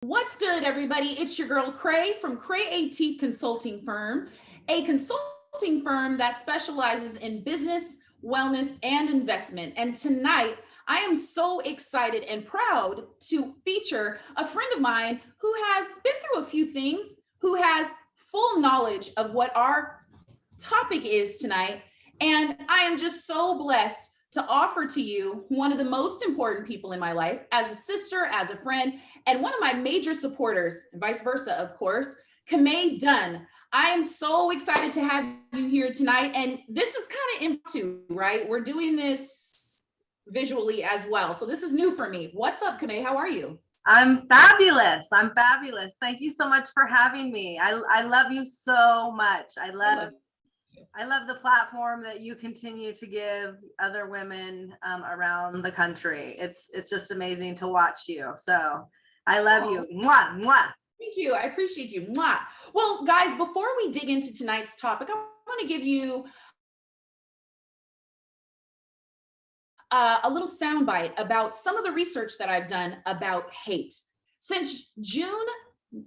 What's good, everybody? It's your girl Cray from Kre'atif Consulting Firm, a consulting firm that specializes in business, wellness, and investment. And tonight, I am so excited and proud to feature a friend of mine who has been through a few things, who has full knowledge of what our topic is tonight. And I am just so blessed to offer to you one of the most important people in my life as a sister, as a friend, and one of my major supporters, and vice versa, of course, Camay Dunn. I am so excited to have you here tonight. And this is kind of impromptu, right? We're doing this visually as well. So this is new for me. What's up, Camay? How are you? I'm fabulous. I'm fabulous. Thank you so much for having me. I love you so much. I love the platform that you continue to give other women around the country. It's just amazing to watch you. So I love you. Mwah, mwah. Thank you. I appreciate you. Mwah. Well, guys, before we dig into tonight's topic, I want to give you a little soundbite about some of the research that I've done about hate. Since June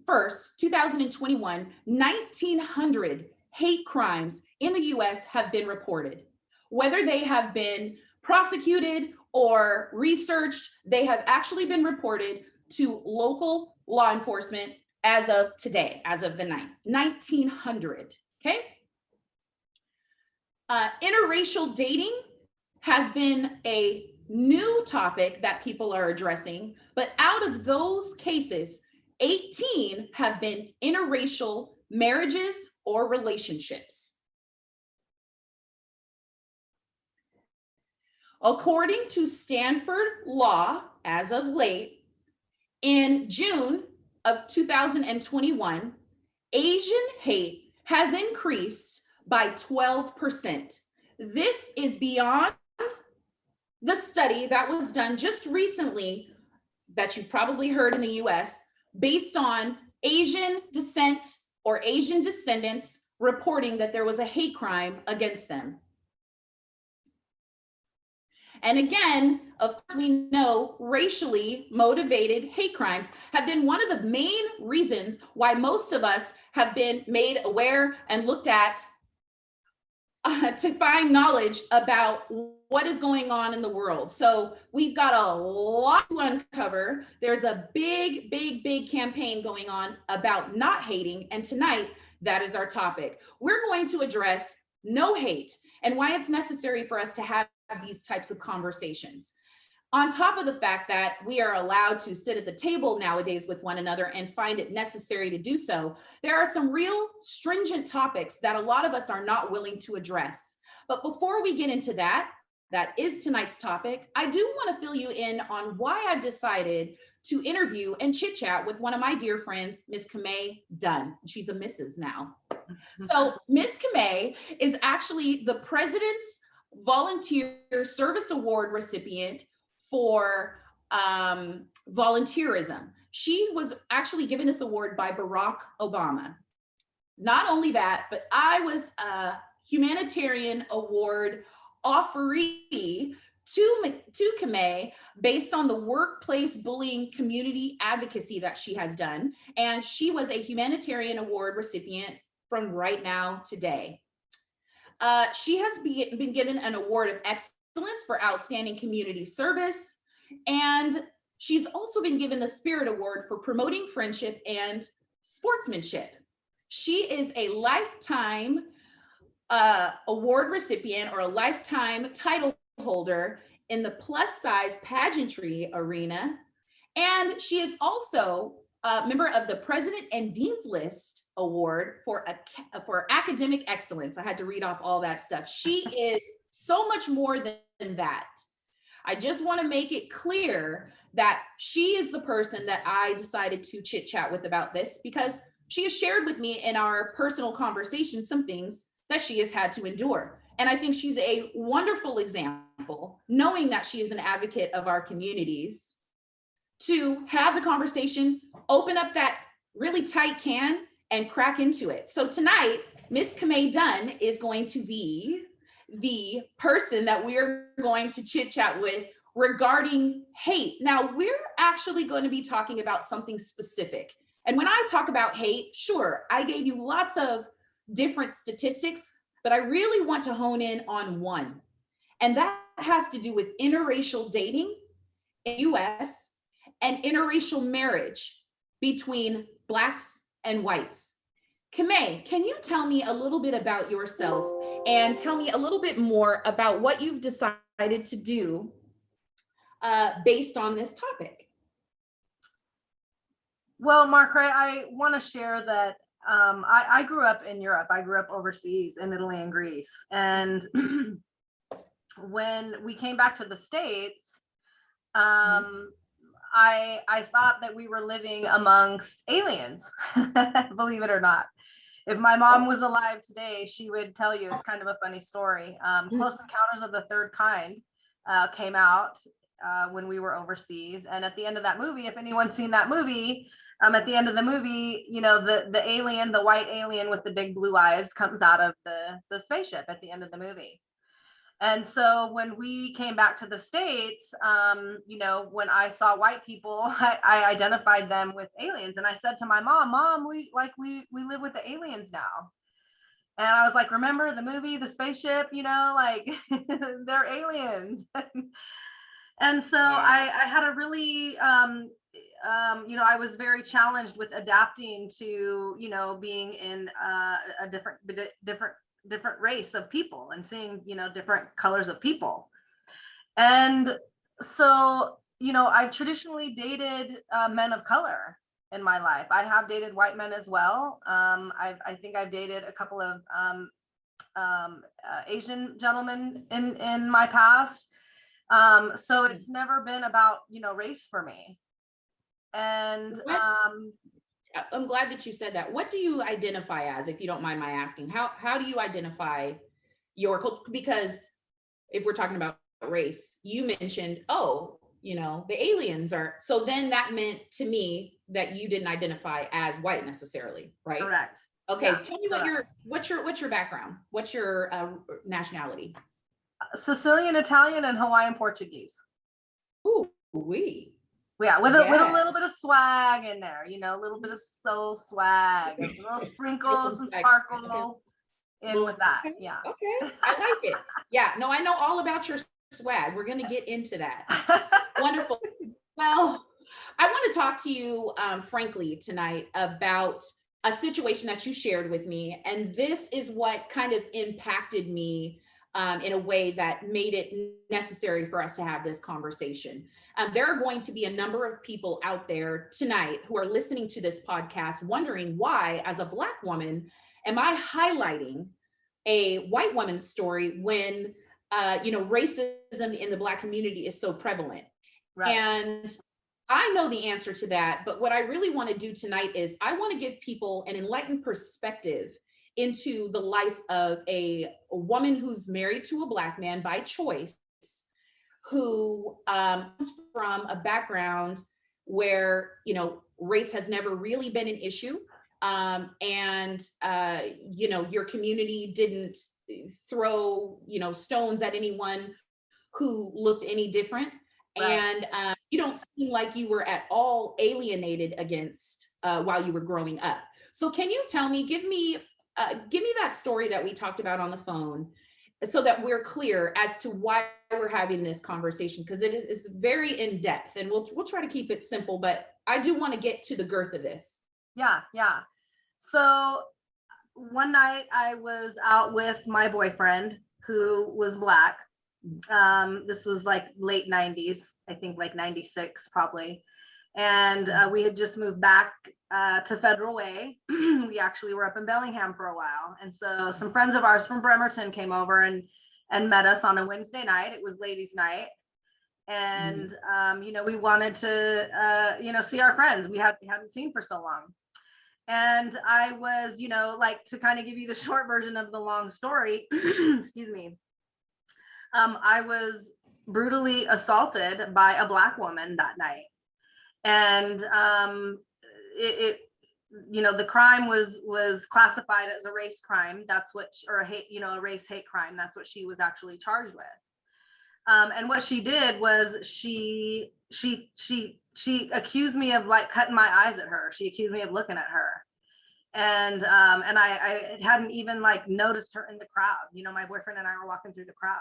1st, 2021, 1,900 hate crimes in the US have been reported. Whether they have been prosecuted or researched, they have actually been reported to local law enforcement as of today, as of the 9th, 1,900, okay? Interracial dating has been a new topic that people are addressing, but out of those cases, 18 have been interracial marriages or relationships. According to Stanford Law, as of late, in June of 2021, Asian hate has increased by 12%. This is beyond the study that was done just recently that you've probably heard in the US based on Asian descent or Asian descendants reporting that there was a hate crime against them. And again, of course, we know racially motivated hate crimes have been one of the main reasons why most of us have been made aware and looked at to find knowledge about what is going on in the world. So we've got a lot to uncover. There's a big campaign going on about not hating. And tonight, that is our topic. We're going to address no hate and why it's necessary for us to have these types of conversations. On top of the fact that we are allowed to sit at the table nowadays with one another and find it necessary to do so, there are some real stringent topics that a lot of us are not willing to address. But before we get into that is tonight's topic, I do want to fill you in on why I've decided to interview and chit chat with one of my dear friends, Miss Camay Dunn. She's a Mrs. now. So Miss Camay is actually the President's Volunteer Service Award recipient for volunteerism. She was actually given this award by Barack Obama. Not only that, but I was a humanitarian award offeree to Camay based on the workplace bullying community advocacy that she has done. And she was a humanitarian award recipient from Right Now Today. She has been given an award of excellence for outstanding community service. And she's also been given the Spirit Award for promoting friendship and sportsmanship. She is a lifetime award recipient or a lifetime title holder in the plus size pageantry arena. And she is also a member of the President and Dean's List Award for academic excellence. I had to read off all that stuff. She is so much more than that. I just want to make it clear that she is the person that I decided to chit chat with about this because she has shared with me in our personal conversations some things that she has had to endure. And I think she's a wonderful example, knowing that she is an advocate of our communities, to have the conversation, open up that really tight can and crack into it. So tonight, Miss Camay Dunn is going to be the person that we're going to chit chat with regarding hate. Now, we're actually going to be talking about something specific. And when I talk about hate, sure, I gave you lots of different statistics, but I really want to hone in on one. And that has to do with interracial dating in the US and interracial marriage between Blacks and whites. Camay, can you tell me a little bit about yourself and tell me a little bit more about what you've decided to do based on this topic? Well, Margaret, I want to share that I grew up in Europe. I grew up overseas in Italy and Greece. And when we came back to the States, I thought that we were living amongst aliens, believe it or not. If my mom was alive today, she would tell you it's kind of a funny story. Close Encounters of the Third Kind came out when we were overseas. And at the end of that movie, if anyone's seen that movie, at the end of the movie, you know, the alien, the white alien with the big blue eyes comes out of the spaceship at the end of the movie. And so when we came back to the States, you know, when I saw white people, I identified them with aliens. And I said to my mom, we live with the aliens now. And I was like, remember the movie, the spaceship, you know, like they're aliens. And so I had a really, you know, I was very challenged with adapting to, you know, being in a different race of people and seeing, you know, different colors of people. And so, you know, I've traditionally dated men of color in my life. I have dated white men as well. I think I've dated a couple of Asian gentlemen in my past. So it's never been about, you know, race for me. And I'm glad that you said that. What do you identify as, if you don't mind my asking? How do you identify your culture? Because if we're talking about race, you mentioned, oh, you know, the aliens are, so then that meant to me that you didn't identify as white necessarily, right? Correct. Okay, Yeah, tell me what's your background? What's your nationality? Sicilian, Italian, and Hawaiian Portuguese. Ooh, we. Yeah, with a little bit of swag in there, you know, a little bit of soul swag, a little sprinkle, some sparkle in with that. Yeah. Okay, I like it. Yeah, no, I know all about your swag. We're gonna get into that. Wonderful. Well, I want to talk to you, frankly, tonight about a situation that you shared with me, and this is what kind of impacted me in a way that made it necessary for us to have this conversation. There are going to be a number of people out there tonight who are listening to this podcast wondering why, as a Black woman, am I highlighting a white woman's story when, you know, racism in the Black community is so prevalent. Right. And I know the answer to that, but what I really want to do tonight is I want to give people an enlightened perspective into the life of a woman who's married to a Black man by choice, who comes from a background where, you know, race has never really been an issue. And you know, your community didn't throw, you know, stones at anyone who looked any different. Right. And you don't seem like you were at all alienated against while you were growing up. So can you tell me, give me that story that we talked about on the phone, so that we're clear as to why we're having this conversation, because it is very in depth, and we'll try to keep it simple, but I do want to get to the girth of this. Yeah. So one night I was out with my boyfriend who was Black. This was like late 90s, I think like 96 probably. And we had just moved back to Federal Way. We actually were up in Bellingham for a while. And so some friends of ours from Bremerton came over and met us on a Wednesday night. It was ladies' night. And, you know, we wanted to, you know, see our friends we hadn't seen for so long. And I was, you know, like, to kind of give you the short version of the long story, excuse me. I was brutally assaulted by a Black woman that night. And it you know, the crime was classified as a race crime. That's what, or a hate, you know, a race hate crime. That's what she was actually charged with. And what she did was she accused me of like cutting my eyes at her. She accused me of looking at her. And I hadn't even like noticed her in the crowd. You know, my boyfriend and I were walking through the crowd.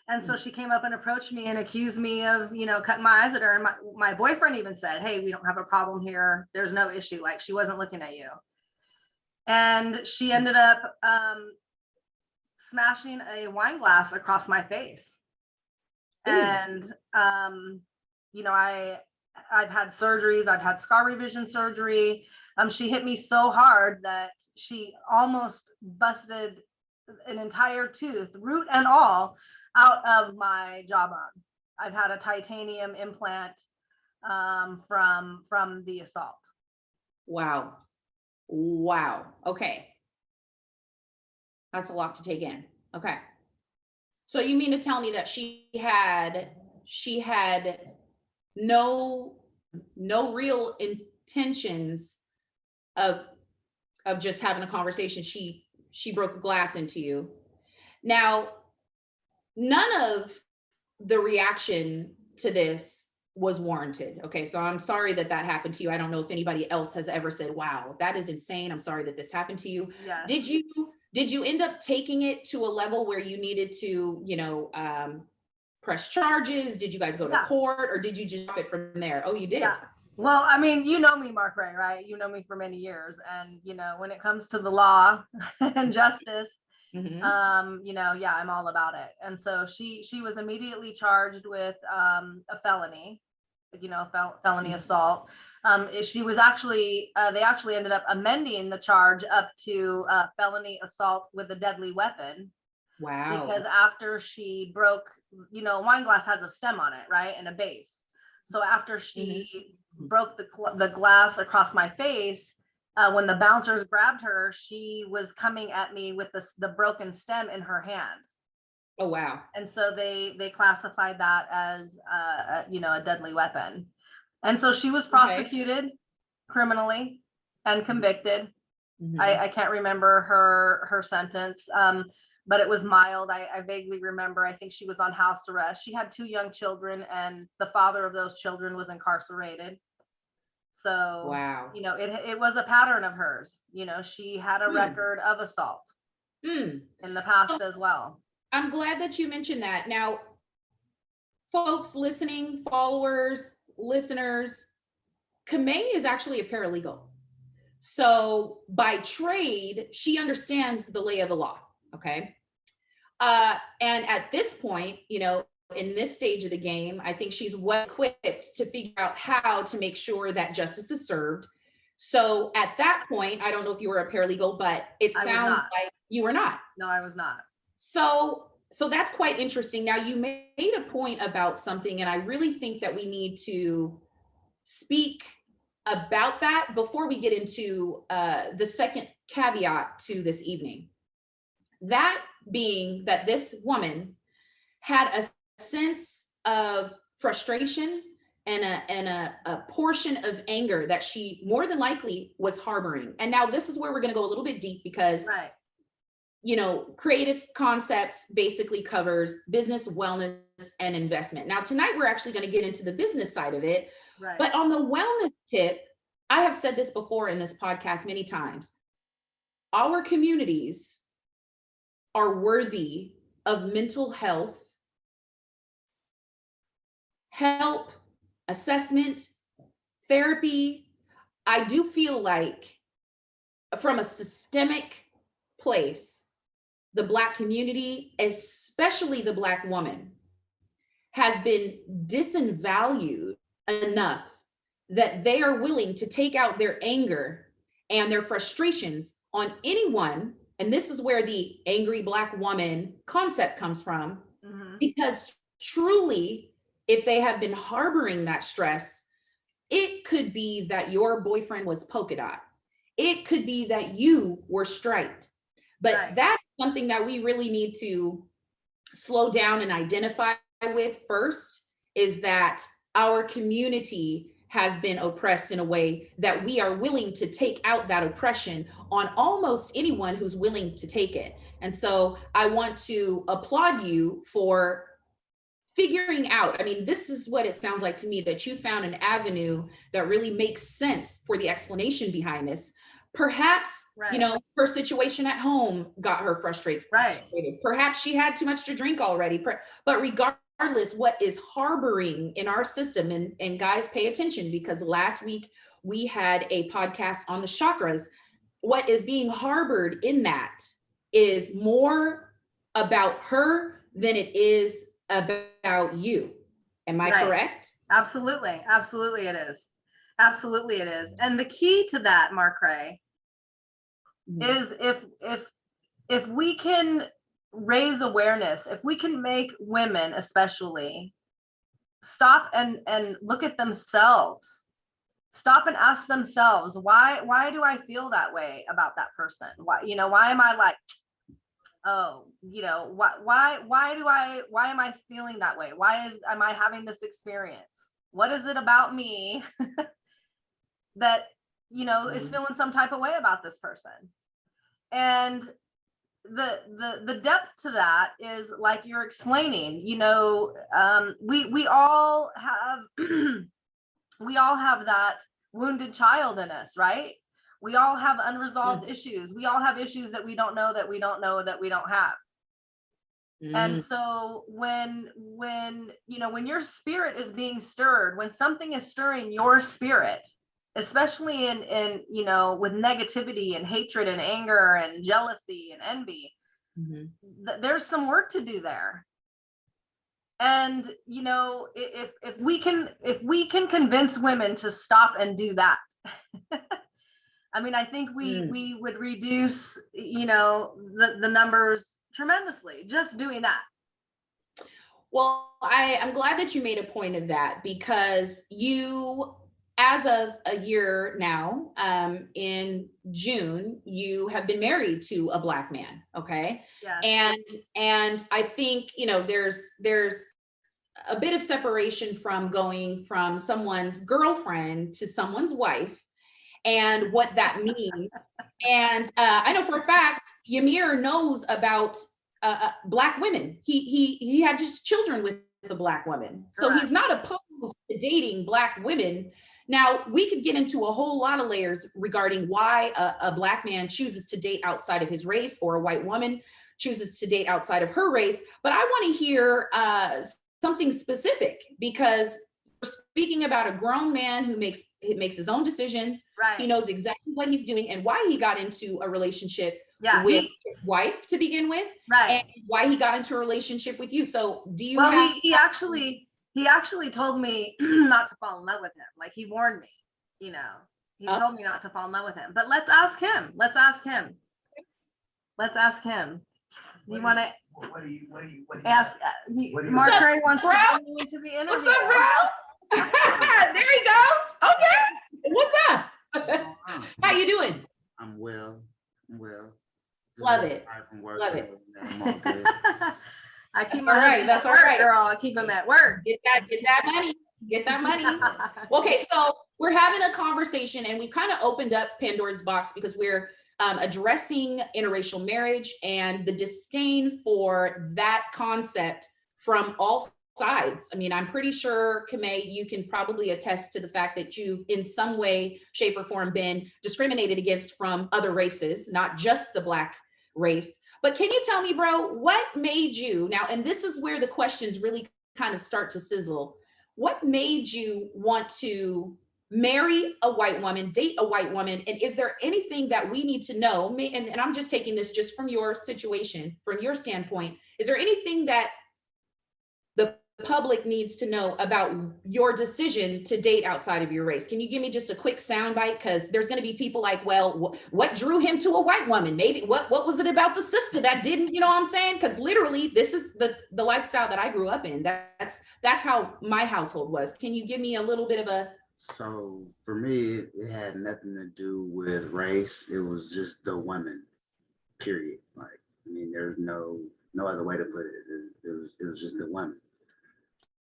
And so she came up and approached me and accused me of, you know, cutting my eyes at her. And my boyfriend even said, hey, we don't have a problem here. There's no issue. Like, she wasn't looking at you. And she ended up smashing a wine glass across my face. Ooh. And, you know, I've had surgeries. I've had scar revision surgery. She hit me so hard that she almost busted an entire tooth, root and all, out of my jawbone. I've had a titanium implant from the assault. Wow. Wow. Okay. That's a lot to take in. Okay. So you mean to tell me that she had no real intentions of just having a conversation. She broke glass into you. Now, none of the reaction to this was warranted. Okay, so I'm sorry that happened to you. I don't know if anybody else has ever said, wow, that is insane. I'm sorry that this happened to you. Yes. Did you end up taking it to a level where you needed to, you know, press charges? Did you guys go to court, or did you just drop it from there? Oh, you did. Yeah. Well, I mean, you know me, Mark Ray, right? You know me for many years. And, you know, when it comes to the law and justice, mm-hmm. You know, yeah, I'm all about it. And so she was immediately charged with a felony, you know, felony mm-hmm. assault. She was actually, they actually ended up amending the charge up to felony assault with a deadly weapon. Wow. Because after she broke, you know, wine glass has a stem on it, right? And a base. So after she mm-hmm. broke the glass across my face, when the bouncers grabbed her, she was coming at me with the broken stem in her hand. Oh, wow. And so they classified that as, you know, a deadly weapon. And so she was prosecuted criminally and convicted. Mm-hmm. I can't remember her sentence, but it was mild. I vaguely remember, I think she was on house arrest. She had 2 young children, and the father of those children was incarcerated. So, wow. You know, it was a pattern of hers. You know, she had a record of assault in the past as well. I'm glad that you mentioned that. Now, folks listening, followers, listeners, Camay is actually a paralegal. So by trade, she understands the lay of the law. Okay. And at this point, you know, in this stage of the game, I think she's well equipped to figure out how to make sure that justice is served. So at that point, I don't know if you were a paralegal, but it sounds like you were not. No, I was not. So that's quite interesting. Now, you made a point about something, and I really think that we need to speak about that before we get into the second caveat to this evening. That being that this woman had a sense of frustration and a portion of anger that she more than likely was harboring. And now this is where we're going to go a little bit deep, because you know, Kre'atif Concepts basically covers business, wellness, and investment. Now tonight we're actually going to get into the business side of it. But on the wellness tip, I have said this before in this podcast many times. Our communities are worthy of mental health, help, assessment, therapy. I do feel like from a systemic place, the Black community, especially the Black woman, has been disvalued enough that they are willing to take out their anger and their frustrations on anyone. And this is where the angry Black woman concept comes from, because truly, if they have been harboring that stress, it could be that your boyfriend was polka dot. It could be that you were striped. But that's something that we really need to slow down and identify with first, is that our community has been oppressed in a way that we are willing to take out that oppression on almost anyone who's willing to take it. And so I want to applaud you for figuring out, I mean, this is what it sounds like to me, that you found an avenue that really makes sense for the explanation behind this. Perhaps, you know, her situation at home got her frustrated. Perhaps she had too much to drink already. But regardless, what is harboring in our system, and guys, pay attention, because last week we had a podcast on the chakras. What is being harbored in that is more about her than it is about you. Am I correct? Absolutely. Absolutely it is. Absolutely it is. And the key to that, Mark-Ray, is if we can raise awareness, if we can make women especially stop and look at themselves, stop and ask themselves, why do I feel that way about that person? Why, you know, why am I like, oh, you know, why am I feeling that way? Am I having this experience? What is it about me that, you know, is feeling some type of way about this person? And the depth to that is like you're explaining, you know, we all have we all have that wounded child in us, right? We all have unresolved issues. We all have issues that we don't know that we don't know that we don't have. And so when you know, when your spirit is being stirred, when something is stirring your spirit, especially in you know, with negativity and hatred and anger and jealousy and envy, there's some work to do there. And you know, if we can convince women to stop and do that, I mean, I think we would reduce, you know, the numbers tremendously just doing that. Well, I'm glad that you made a point of that, because you, as of a year now, in June, you have been married to a Black man. Okay. Yeah. And I think, you know, there's a bit of separation from going from someone's girlfriend to someone's wife, and what that means. And I know for a fact, Ymir knows about Black women. He had just children with a Black woman. So he's not opposed to dating Black women. Now, we could get into a whole lot of layers regarding why a Black man chooses to date outside of his race, or a white woman chooses to date outside of her race. But I want to hear something specific, because we're speaking about a grown man who makes his own decisions. He knows exactly what he's doing and why he got into a relationship with his wife to begin with, and why he got into a relationship with you. So do you have— he actually told me not to fall in love with him. Like, he warned me, you know, he told me not to fall in love with him. But let's ask him. You want to ask? Mark-Ray wants to bring me into the interview. What's up, bro? There he goes. Okay. What's up? How you doing? I'm well. Love it. Love it. I'm all good. I keep all right. That's all right, girl. I keep him at work. Get that money. Get that money. Okay, so we're having a conversation, and we kind of opened up Pandora's box, because we're addressing interracial marriage and the disdain for that concept from all sides. I mean, I'm pretty sure, Camay, you can probably attest to the fact that you've in some way, shape, or form been discriminated against from other races, not just the Black race. But can you tell me, bro, what made you now, and this is where the questions really kind of start to sizzle, what made you want to marry a white woman, date a white woman? And is there anything that we need to know? And I'm just taking this just from your situation, from your standpoint. Is there anything that the public needs to know about your decision to date outside of your race? Can you give me just a quick soundbite? Because there's going to be people like, well, what drew him to a white woman? Maybe what was it about the sister that didn't, you know what I'm saying? Because literally, this is the lifestyle that I grew up in. That's how my household was. Can you give me a little bit of a— So for me, it had nothing to do with race. It was just the women, period. Like, I mean, there's no other way to put it. It was just the women.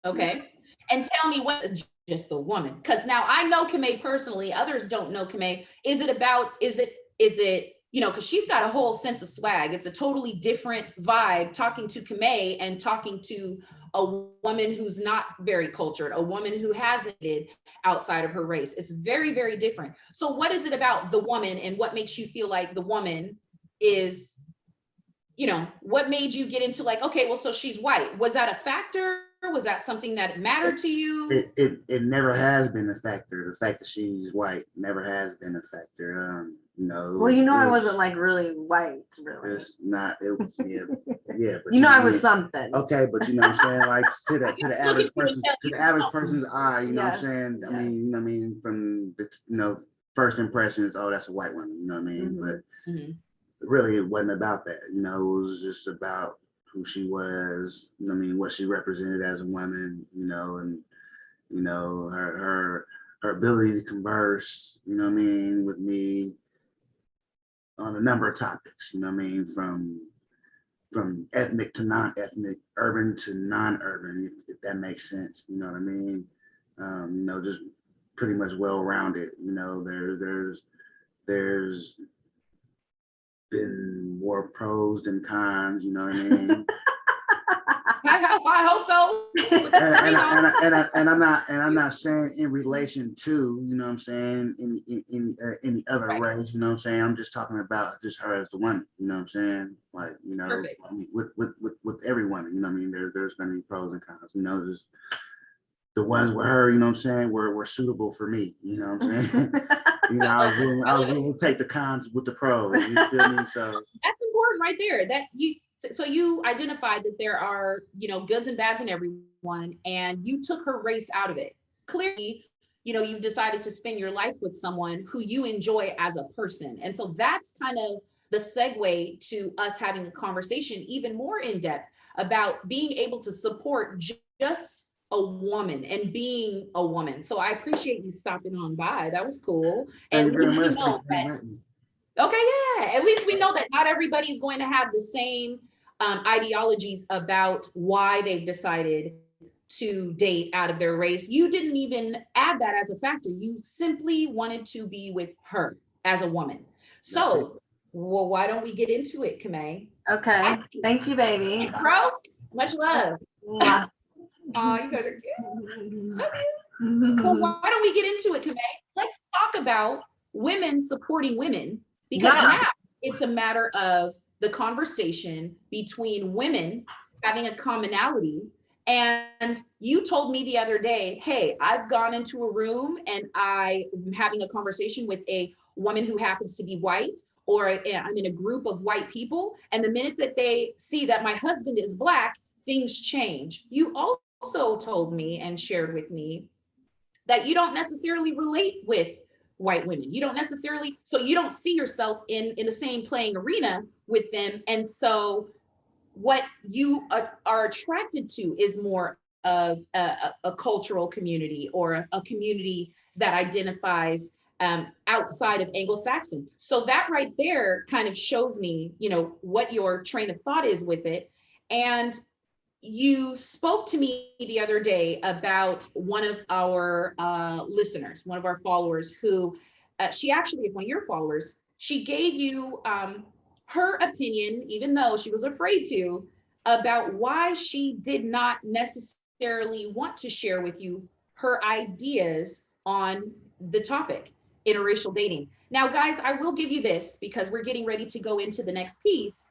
Okay. And tell me, what is just the woman? Because now I know Camay personally, others don't know Camay. Is it, you know, because she's got a whole sense of swag. It's a totally different vibe talking to Camay and talking to a woman who's not very cultured, a woman who hasn't dated outside of her race. It's very, very different. So what is it about the woman, and what makes you feel like the woman is, you know, what made you get into like, okay, well, so she's white. Was that a factor? Was that something that mattered to you? It never has been a factor. The fact that she's white never has been a factor. You know. Well, you know, I wasn't like really white, really. It's not. It was, yeah. But You know, I I was mean, something. okay, but you know what I'm saying? Like to the average person, to the average person's eye, you know what I'm Yes. saying? Yeah. I mean, you know what I mean? From the, you know, first impressions, oh, that's a white woman, you know what I mean? But really it wasn't about that, you know, it was just about who she was, you know what I mean, what she represented as a woman, you know, and you know, her ability to converse, you know what I mean, with me on a number of topics, you know what I mean, from ethnic to non-ethnic, urban to non-urban, if that makes sense, you know what I mean? You know, just pretty much well-rounded, you know, there's been more pros than cons, you know what I mean? I hope so. And I'm not saying in relation to, you know what I'm saying, any other Right. race, you know what I'm saying? I'm just talking about just her as the woman, you know what I'm saying? Like, you know, Perfect. I mean, with every woman, you know what I mean? There's gonna be pros and cons, you know, just the ones with her, you know what I'm saying, were suitable for me, you know what I'm saying? You know, I was willing to take the cons with the pros, you feel me? So That's important right there. That you, so you identified that there are, you know, goods and bads in everyone, and you took her race out of it. Clearly, you know, you've decided to spend your life with someone who you enjoy as a person. And so that's kind of the segue to us having a conversation even more in depth about being able to support just a woman and being a woman. So I appreciate you stopping on by. That was cool. thank And you at very least we much. know Thank you for that, inviting me. okay, yeah, at least we know that not everybody's going to have the same ideologies about why they've decided to date out of their race. You didn't even add that as a factor. You simply wanted to be with her as a woman. So, well, why don't we get into it, Camay? Okay. Thank you, baby. Bro, much love. Mwah. Oh, you guys are cute. Love you. Well, why don't we get into it, Camay? Let's talk about women supporting women, because Yeah. now it's a matter of the conversation between women having a commonality. And you told me the other day, hey, I've gone into a room and I'm having a conversation with a woman who happens to be white, or I'm in a group of white people. And the minute that they see that my husband is Black, things change. You also told me and shared with me that you don't necessarily relate with white women. You don't necessarily, so you don't see yourself in the same playing arena with them. And so what you are attracted to is more of a cultural community, or a community that identifies outside of Anglo-Saxon. So that right there kind of shows me, you know, what your train of thought is with it. And you spoke to me the other day about one of our listeners, one of our followers, who she actually is one of your followers. She gave you her opinion, even though she was afraid to, about why she did not necessarily want to share with you her ideas on the topic, interracial dating. Now, guys, I will give you this because we're getting ready to go into the next piece.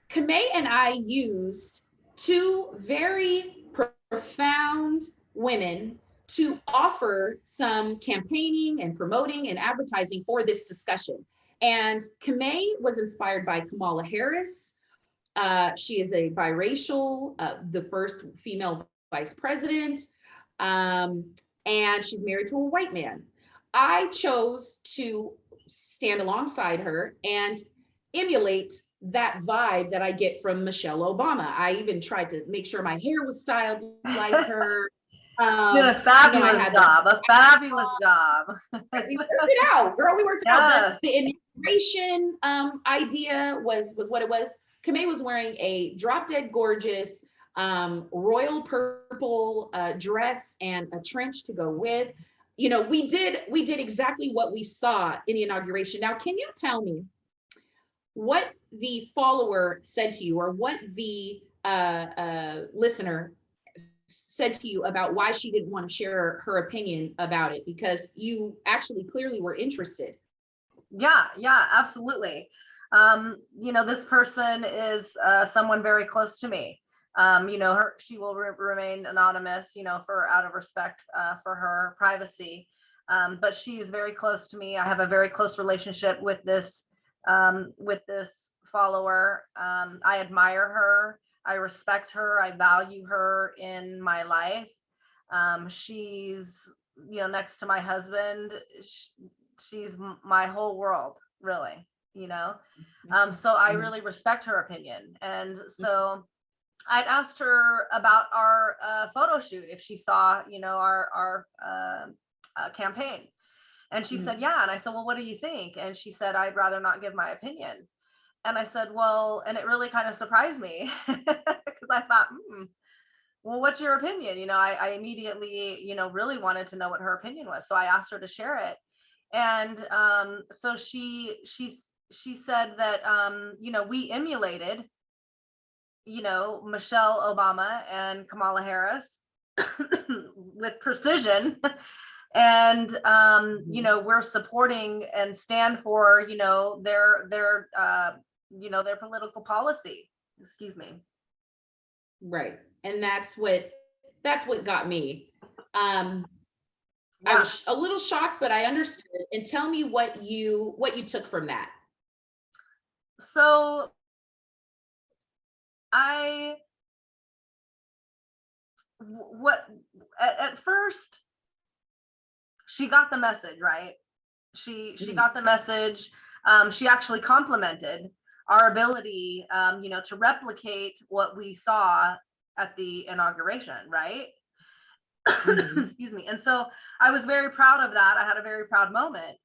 Camay and I used two very profound women to offer some campaigning and promoting and advertising for this discussion. And Camay was inspired by Kamala Harris. She is a biracial, the first female vice president, and she's married to a white man. I chose to stand alongside her and emulate that vibe that I get from Michelle Obama. I even tried to make sure my hair was styled like her. Did a fabulous job. A fabulous job. We worked it out, girl. We worked it out. The inauguration idea was what it was. Camay was wearing a drop dead gorgeous royal purple dress and a trench to go with. You know, we did exactly what we saw in the inauguration. Now, can you tell me what the follower said to you, or what the listener said to you about why she didn't want to share her opinion about it, because you actually clearly were interested. Yeah, absolutely. This person is someone very close to me. She will remain anonymous, for out of respect for her privacy. But she is very close to me. I have a very close relationship with this follower. I admire her. I respect her. I value her in my life. She's, next to my husband. She's my whole world, really, so I really respect her opinion. And so I'd asked her about our photo shoot, if she saw, our campaign. And she said, yeah. And I said, well, what do you think? And she said, I'd rather not give my opinion. And I said, well, and it really kind of surprised me because I thought, well, what's your opinion? I immediately, really wanted to know what her opinion was. So I asked her to share it. And so she said that, we emulated, Michelle Obama and Kamala Harris with precision. And, we're supporting and stand for, their political policy. Excuse me. Right. And that's what got me. I was a little shocked, but I understood. And tell me what you took from that. So at first she got the message, right? She got the message. She actually complimented our ability, to replicate what we saw at the inauguration, right? Excuse me. And so I was very proud of that. I had a very proud moment.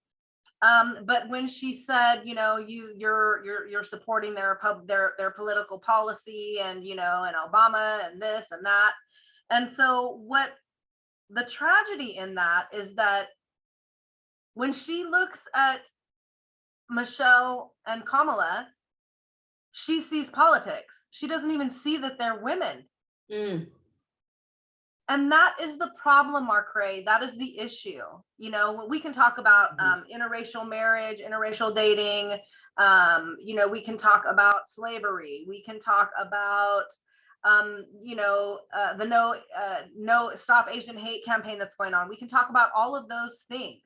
But when she said, you're supporting their political policy, and and Obama and this and that. And so what the tragedy in that is that when she looks at Michelle and Kamala, she sees politics. She doesn't even see that they're women. And that is the problem, Marcrae. That is the issue. We can talk about interracial marriage, interracial dating. We can talk about slavery. We can talk about, the no Stop Asian Hate campaign that's going on. We can talk about all of those things.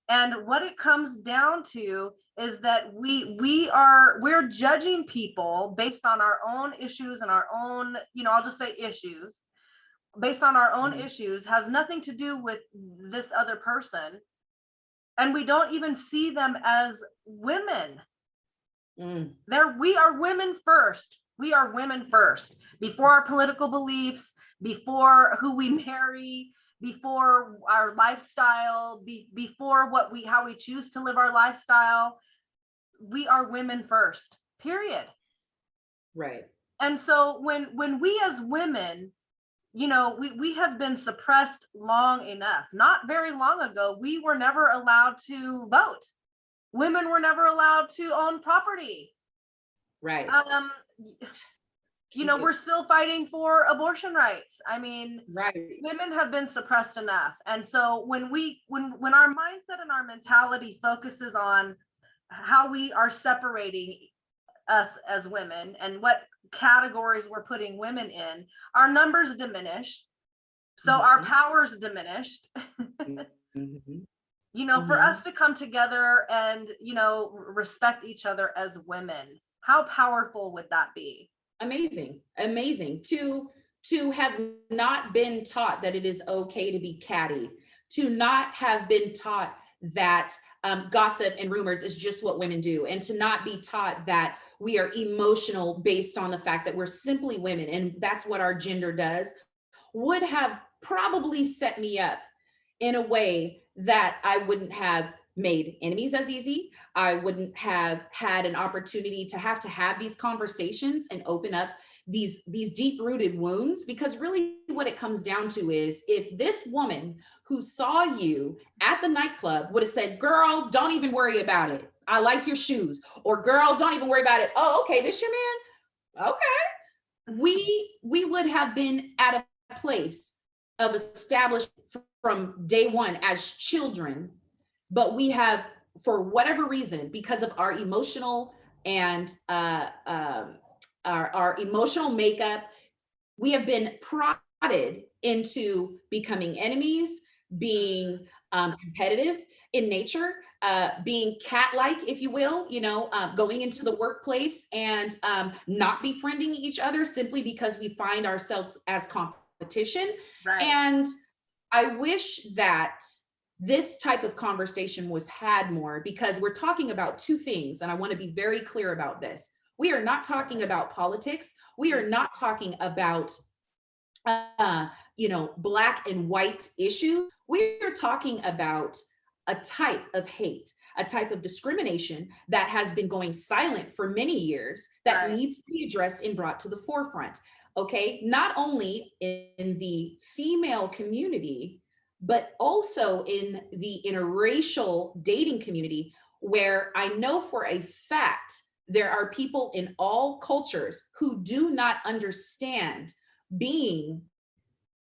And what it comes down to is that we're judging people based on our own issues and our own, I'll just say issues. Based on our own issues, has nothing to do with this other person. And we don't even see them as women. We are women first. We are women first, before our political beliefs, before who we marry, before our lifestyle, before how we choose to live our lifestyle. We are women first, period. Right. And so when we as women, we have been suppressed long enough. Not very long ago, we were never allowed to vote. Women were never allowed to own property. Right. We're still fighting for abortion rights. I mean, right. Women have been suppressed enough. And so when our mindset and our mentality focuses on how we are separating us as women and what categories we're putting women in, our numbers diminish. So our power's diminished. For us to come together and, respect each other as women, how powerful would that be? Amazing. To have not been taught that it is okay to be catty, to not have been taught that gossip and rumors is just what women do, and to not be taught that we are emotional based on the fact that we're simply women and that's what our gender does, would have probably set me up in a way that I wouldn't have made enemies as easy. I wouldn't have had an opportunity to have these conversations and open up these deep-rooted wounds, because really what it comes down to is, if this woman who saw you at the nightclub would have said, girl, don't even worry about it, I like your shoes, or girl, don't even worry about it, oh, okay, this your man, okay, we would have been at a place of established from day one as children, but we have, for whatever reason, because of our emotional and our emotional makeup, we have been prodded into becoming enemies, being competitive in nature, being cat-like, if you will, going into the workplace and not befriending each other simply because we find ourselves as competition. Right. And I wish that this type of conversation was had more, because we're talking about two things, and I want to be very clear about this. We are not talking about politics. We are not talking about black and white issues. We are talking about a type of hate, a type of discrimination that has been going silent for many years that needs to be addressed and brought to the forefront. Okay, not only in the female community, but also in the interracial dating community, where I know for a fact there are people in all cultures who do not understand being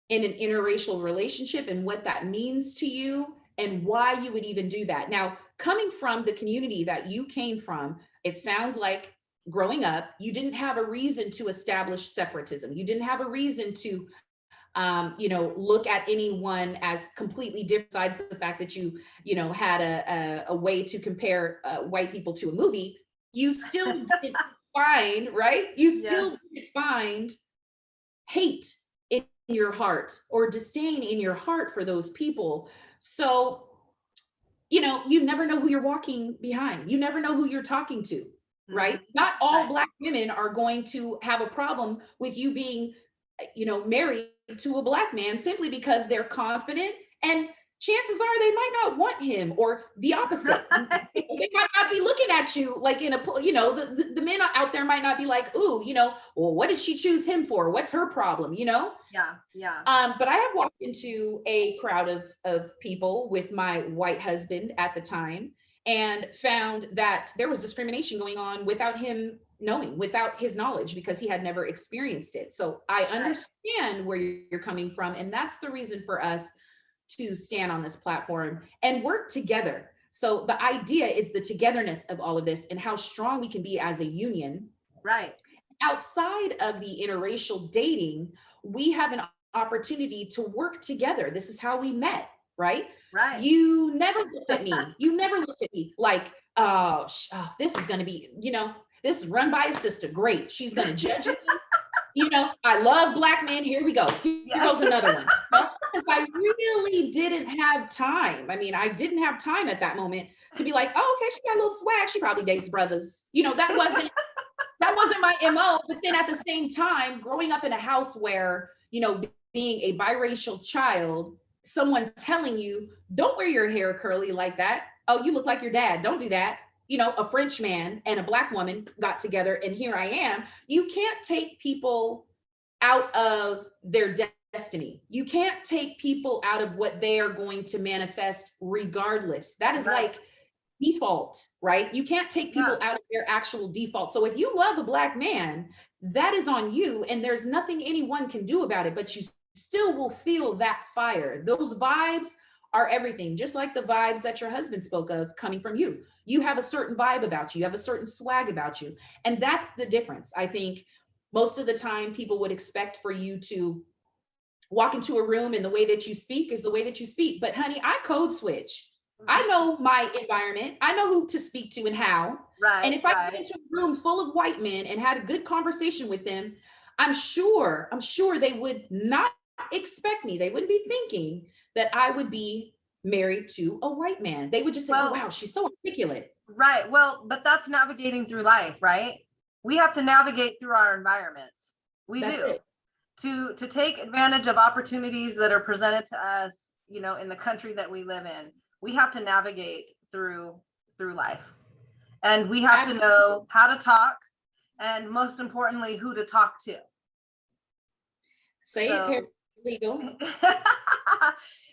in an interracial relationship and what that means to you and why you would even do that. Now, coming from the community that you came from, it sounds like growing up, you didn't have a reason to establish separatism. You didn't have a reason to look at anyone as completely different, besides the fact that you had a way to compare white people to a movie. You still didn't find, right? You still didn't find hate in your heart or disdain in your heart for those people. So, you never know who you're walking behind. You never know who you're talking to, right? Not all Black women are going to have a problem with you being, married to a Black man simply because they're confident, and chances are they might not want him, or the opposite. They might not be looking at you like in a, the men out there might not be like, ooh, well, what did she choose him for? What's her problem? Yeah. But I have walked into a crowd of people with my white husband at the time and found that there was discrimination going on without him knowing, without his knowledge, because he had never experienced it. So I understand where you're coming from. And that's the reason for us to stand on this platform and work together. So the idea is the togetherness of all of this and how strong we can be as a union. Right. Outside of the interracial dating, we have an opportunity to work together. This is how we met, right? Right. You never looked at me. You never looked at me like, oh, this is going to be, this is run by a sister. Great. She's going to judge me. I love Black men. Here we go. Here goes another one. Because I really didn't have time. I mean, I didn't have time at that moment to be like, oh, okay, she got a little swag. She probably dates brothers. That wasn't my MO. But then at the same time, growing up in a house where, being a biracial child, someone telling you, don't wear your hair curly like that. Oh, you look like your dad. Don't do that. A French man and a Black woman got together and here I am. You can't take people out of their destiny. You can't take people out of what they are going to manifest regardless. That is like default, right? You can't take people out of their actual default. So if you love a Black man, that is on you and there's nothing anyone can do about it, but you still will feel that fire. Those vibes are everything, just like the vibes that your husband spoke of coming from you. You have a certain vibe about you, you have a certain swag about you. And that's the difference. I think most of the time people would expect for you to walk into a room and the way that you speak is the way that you speak. But honey, I code switch. I know my environment. I know who to speak to and how. Right. And if I get into a room full of white men and had a good conversation with them, I'm sure they would not expect me. They wouldn't be thinking that I would be married to a white man. They would just say, oh, wow, she's so articulate. Right. Well, but that's navigating through life, right? We have to navigate through our environments. That's do. It. To take advantage of opportunities that are presented to us, in the country that we live in. We have to navigate through life. And we have to know how to talk, and most importantly, who to talk to. Say it legal.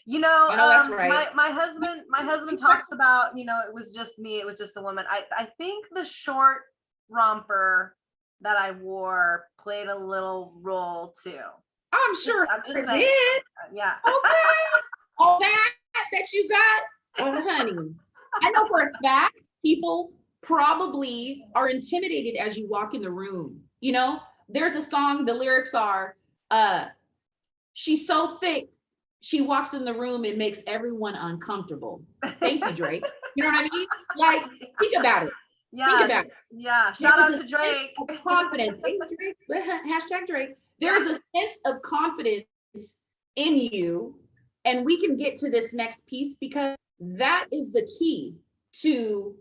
That's right. My husband talks about, it was just me, it was just a woman. I think the short romper that I wore played a little role too. I'm sure I'm just it saying. did. Yeah. Okay. All that you got, oh, honey. I know for a fact people probably are intimidated as you walk in the room. You know, there's a song, the lyrics are, she's so thick, she walks in the room and makes everyone uncomfortable. Thank you, Drake. You know what I mean? Like, think about it. Think Yeah. about it. Yeah. Shout There's out a to Drake. sense of confidence. Hey, Drake, hashtag Drake. There's a sense of confidence in you. And we can get to this next piece because that is the key to,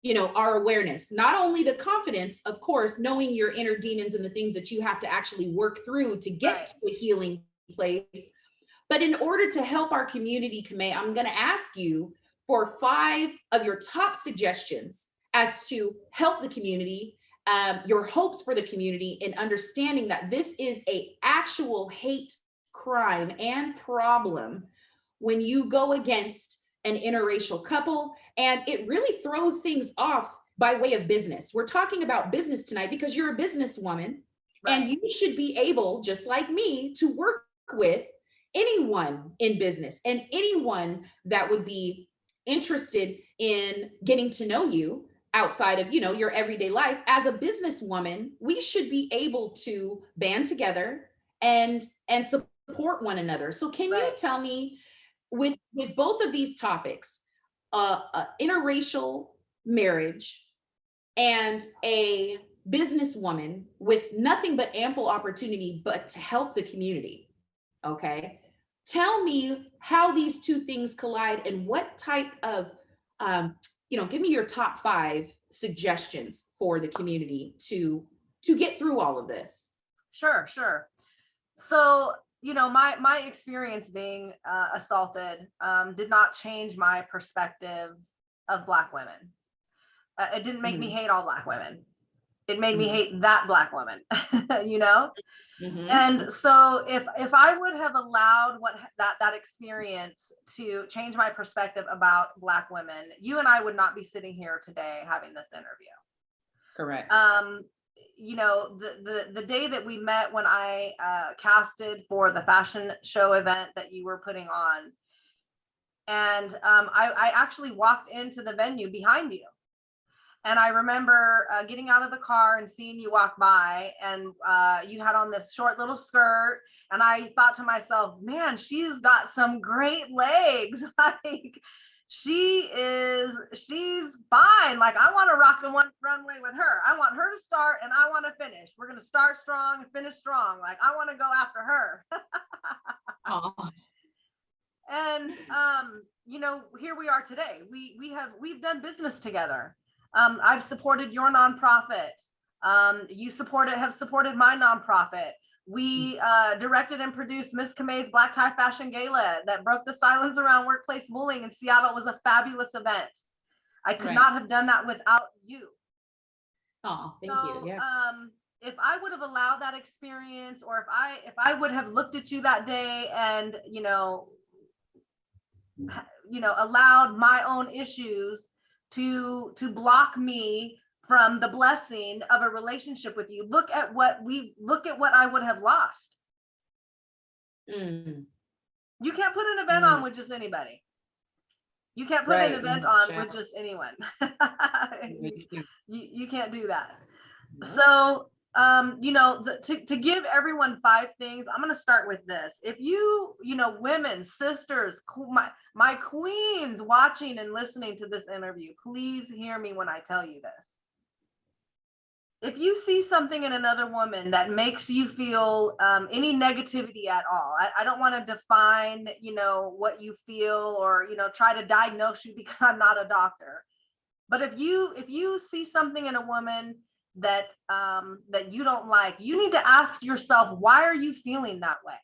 you know, our awareness. Not only the confidence, of course, knowing your inner demons and the things that you have to actually work through to get Right. to a healing place. But in order to help our community, Camay, I'm going to ask you for 5 of your top suggestions as to help the community, your hopes for the community, in understanding that this is a actual hate crime and problem when you go against an interracial couple, and it really throws things off by way of business. We're talking about business tonight because you're a businesswoman, Right. and you should be able, just like me, to work with anyone in business and anyone that would be interested in getting to know you outside of, you know, your everyday life. As a businesswoman, we should be able to band together and support one another. So can you tell me, with both of these topics, interracial marriage and a businesswoman with nothing but ample opportunity but to help the community, okay, tell me how these two things collide and what type of, you know, give me your top 5 suggestions for the community to get through all of this. Sure. So, you know, my experience being assaulted did not change my perspective of Black women. It didn't make me hate all Black women. It made me hate that Black woman, you know? And so if I would have allowed that experience to change my perspective about Black women, you and I would not be sitting here today having this interview. Correct. You know, the day that we met, when I casted for the fashion show event that you were putting on, and I actually walked into the venue behind you. And I remember getting out of the car and seeing you walk by, and you had on this short little skirt. And I thought to myself, man, she's got some great legs. Like, she's fine. Like, I want to rock the one runway with her. I want her to start and I want to finish. We're going to start strong and finish strong. Like, I want to go after her. And, you know, here we are today. We've done business together. I've supported your nonprofit. You have supported my nonprofit. We directed and produced Miss Camay's Black Tie Fashion Gala that broke the silence around workplace bullying in Seattle. It was a fabulous event. I could not have done that without you. Oh, thank you. Yeah. If I would have allowed that experience, or if I would have looked at you that day and, you know, allowed my own issues to block me from the blessing of a relationship with you, look at what I would have lost. You can't put an event on with just anybody. You can't put an event on with just anyone. You can't do that. So, you know, to give everyone 5 things, I'm going to start with this. If you know, women, sisters, my queens watching and listening to this interview, please hear me when I tell you this. If you see something in another woman that makes you feel any negativity at all, I don't want to define, you know, what you feel, or, you know, try to diagnose you, because I'm not a doctor. But if you see something in a woman that you don't like, you need to ask yourself, why are you feeling that way?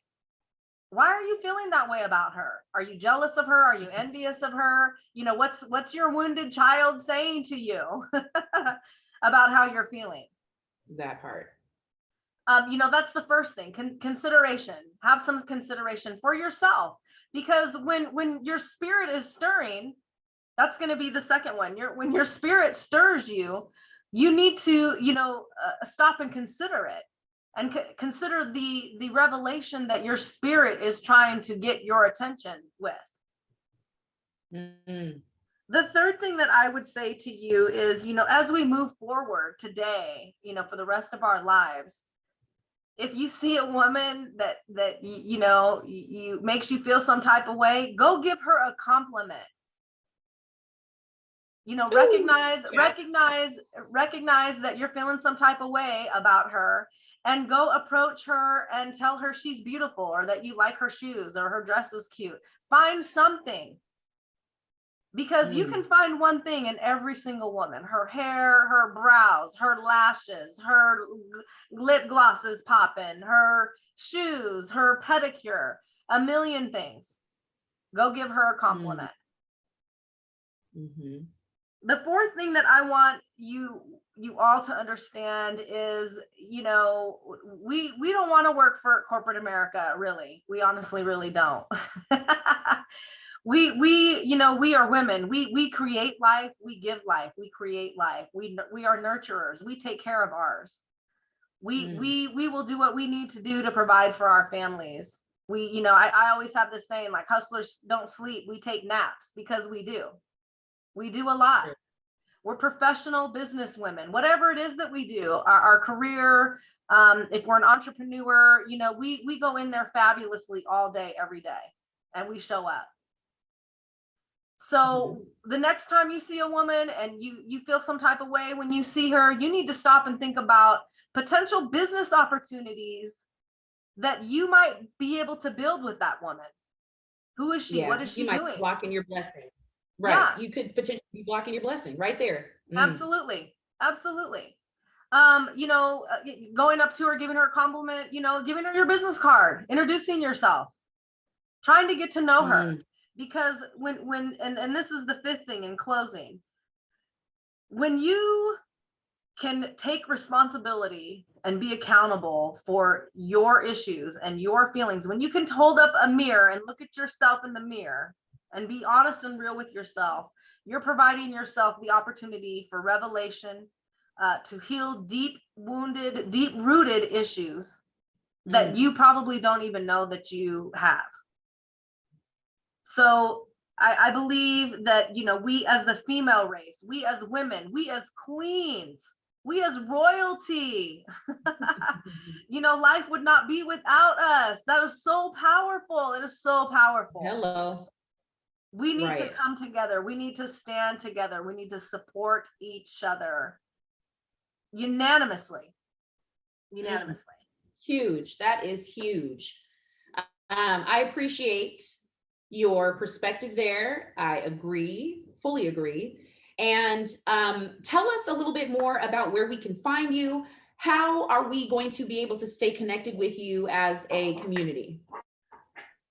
Why are you feeling that way about her? Are you jealous of her? Are you envious of her? You know, what's your wounded child saying to you about how you're feeling? That part. You know, that's the first thing. Consideration. Have some consideration for yourself, because when your spirit is stirring, that's going to be the second one. When your spirit stirs you, you need to, you know, stop and consider it. and consider the revelation that your spirit is trying to get your attention with. Mm-hmm. The third thing that I would say to you is, as we move forward today, for the rest of our lives, if you see a woman that you makes you feel some type of way, go give her a compliment. Recognize that you're feeling some type of way about her, and go approach her and tell her she's beautiful, or that you like her shoes, or her dress is cute. Find something. Because you can find one thing in every single woman: her hair, her brows, her lashes, her lip glosses popping, her shoes, her pedicure, a million things. Go give her a compliment. Mm-hmm. The fourth thing that I want you all to understand is, we don't want to work for corporate America, really. We honestly really don't. We are women. We create life, we give life, we create life. We are nurturers. We take care of ours. We will do what we need to do to provide for our families. I always have this saying, like, hustlers don't sleep, we take naps, because we do a lot. We're professional business women. Whatever it is that we do, our career, if we're an entrepreneur, we go in there fabulously all day, every day, and we show up. So the next time you see a woman and you feel some type of way when you see her, you need to stop and think about potential business opportunities that you might be able to build with that woman. Who is she? What is she doing? You might be blocking your blessing. Right. Yeah. You could potentially be blocking your blessing right there. Absolutely. Absolutely. Going up to her, giving her a compliment, giving her your business card, introducing yourself, trying to get to know her. Because and this is the fifth thing in closing, when you can take responsibility and be accountable for your issues and your feelings, when you can hold up a mirror and look at yourself in the mirror and be honest and real with yourself, you're providing yourself the opportunity for revelation, to heal deep-wounded, deep-rooted issues that you probably don't even know that you have. So I believe that, we as the female race, we as women, we as queens, we as royalty, life would not be without us. That is so powerful. It is so powerful. Hello. We need to come together. We need to stand together. We need to support each other unanimously. Huge. That is huge. I appreciate your perspective there. I agree, fully agree. And tell us a little bit more about where we can find you. How are we going to be able to stay connected with you as a community?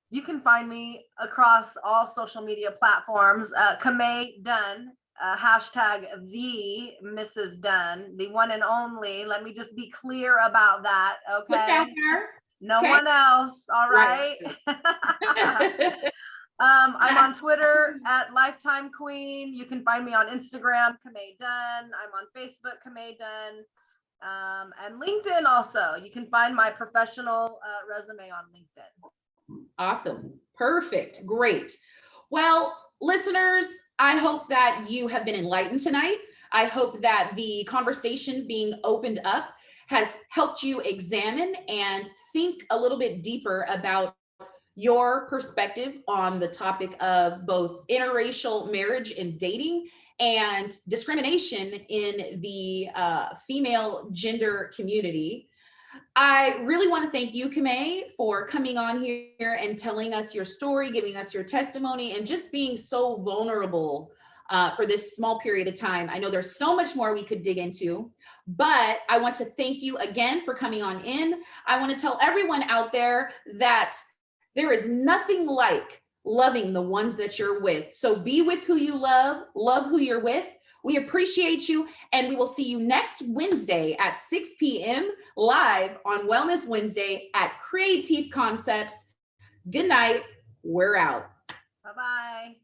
You can find me across all social media platforms. Camay Dunn, hashtag the Mrs. Dunn, the one and only. Let me just be clear about that. Okay. No one else. All right. I'm on Twitter at Lifetime Queen. You can find me on Instagram, Camay Dunn. I'm on Facebook, Camay Dunn. And LinkedIn also. You can find my professional resume on LinkedIn. Awesome. Perfect. Great. Well, listeners, I hope that you have been enlightened tonight. I hope that the conversation being opened up has helped you examine and think a little bit deeper about your perspective on the topic of both interracial marriage and dating and discrimination in the female gender community. I really want to thank you, Camay, for coming on here and telling us your story, giving us your testimony, and just being so vulnerable for this small period of time. I know there's so much more we could dig into, but I want to thank you again for coming on in. I want to tell everyone out there that there is nothing like loving the ones that you're with. So be with who you love who you're with. We appreciate you, and we will see you next Wednesday at 6 p.m. live on Wellness Wednesday at Kre'atif Concepts. Good night. We're out. Bye-bye.